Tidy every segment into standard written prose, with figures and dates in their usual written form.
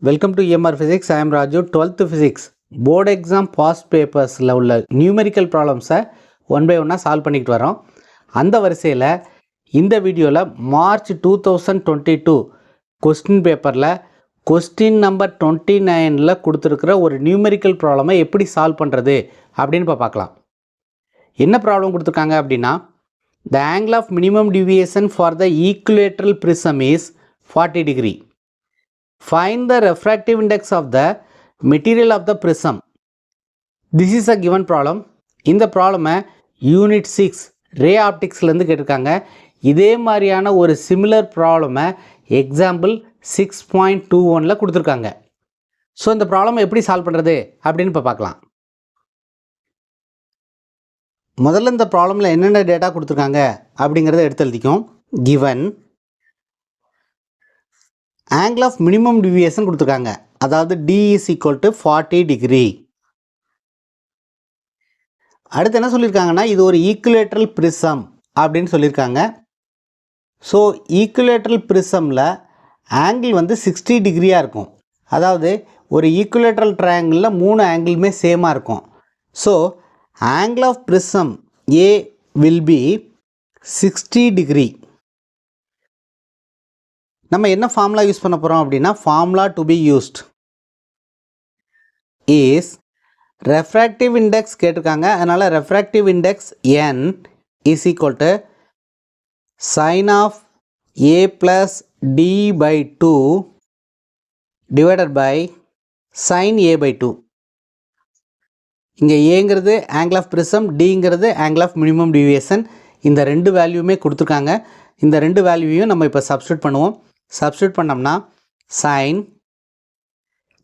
Welcome to EMR Physics. I am Raju. 12th Physics board exam past பேப்பர்ஸில் உள்ள numerical ப்ராப்ளம்ஸை one by ஒன்னாக solve பண்ணிக்கிட்டு வரோம். அந்த வரிசையில் இந்த வீடியோவில் மார்ச் 2022 கொஸ்டின் பேப்பரில் கொஸ்டின் நம்பர் 29 கொடுத்துருக்கிற ஒரு நியூமெரிக்கல் ப்ராப்ளமை எப்படி சால்வ் பண்ணுறது அப்படின்னு இப்போ பார்க்கலாம். என்ன ப்ராப்ளம் கொடுத்துருக்காங்க அப்படின்னா, the angle of minimum deviation for the equilateral prism is 40 degree. Find the refractive index of the material of the prism. This is a given problem. இந்த ப்ராப்ளமை யூனிட் 6 ரே ஆப்டிக்ஸ்லேருந்து கேட்டிருக்காங்க. இதே மாதிரியான ஒரு சிமிலர் ப்ராப்ளமை எக்ஸாம்பிள் 6.21 கொடுத்துருக்காங்க. ஸோ இந்த ப்ராப்ளமை எப்படி சால்வ் பண்ணுறது அப்படின்னு இப்போ பார்க்கலாம். முதல்ல இந்த ப்ராப்ளமில் என்னென்ன டேட்டா கொடுத்துருக்காங்க அப்படிங்கிறத எடுத்து எழுதிக்கும். given angle of minimum deviation கொடுத்துருக்காங்க, அதாவது D is equal to 40 degree. அடுத்து என்ன சொல்லியிருக்காங்கன்னா, இது ஒரு ஈக்குலேட்ரல் பிரிசம் அப்படின்னு சொல்லியிருக்காங்க. ஸோ ஈக்குலேட்ரல் பிரிசமில் ஆங்கிள் வந்து 60 டிகிரியாக இருக்கும். அதாவது ஒரு ஈக்குலேட்ரல் ட்ரையாங்கிளில் 3 ஆங்கிளுமே சேமாக இருக்கும். So angle of prism A will be 60 degree. நம்ம என்ன ஃபார்முலா யூஸ் பண்ண போகிறோம் அப்படின்னா, formula to be used is refractive index கேட்டிருக்காங்க. அதனால் refractive index n is equal to sine of A plus D by 2 divided by sine A by 2. இங்கே ஏங்கிறது angle of prism, டிங்கிறது ஆங்கிள் ஆஃப் மினிமம் டிவியேஷன். இந்த ரெண்டு வேல்யூமே கொடுத்துருக்காங்க. இந்த ரெண்டு வேல்யூவையும் நம்ம இப்போ சப்ஸ்டியூட் பண்ணுவோம். சப்ஸ்டியூட் பண்ணோம்னா sign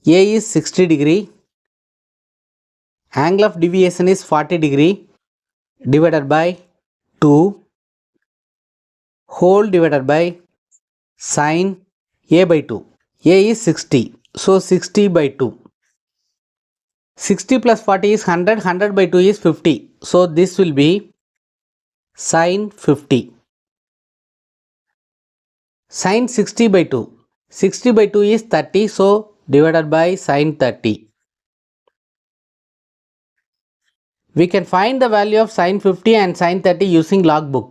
A is 60 degree, angle of deviation is 40 degree divided by 2 whole divided by sin A by 2. A is 60, so 60 by 2. 60 plus 40 is 100, 100 by 2 is 50. So this will be sin 50. Sin 60 by 2. 60 by 2 is 30, so divided by sin 30. We can find the value of sin 50 and sin 30 using logbook.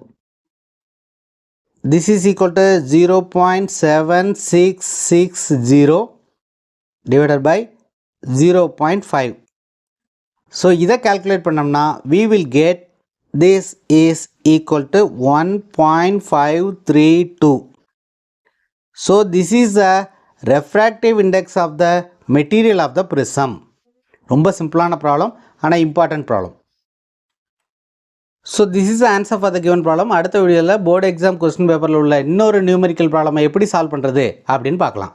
This is equal to 0.7660 divided by 0.5. So இதை calculate பண்ணோம்னா we will get this is equal to 1.532. So this is the refractive index of the material of the prism. ரொம்ப சிம்பிளான problem, ஆனால் important problem. So this is answer for the given problem. அடுத்த வீடியோவில் board exam question பேப்பரில் உள்ள இன்னொரு numerical ப்ராப்ளமை எப்படி solve பண்ணுறது அப்படின்னு பார்க்கலாம்.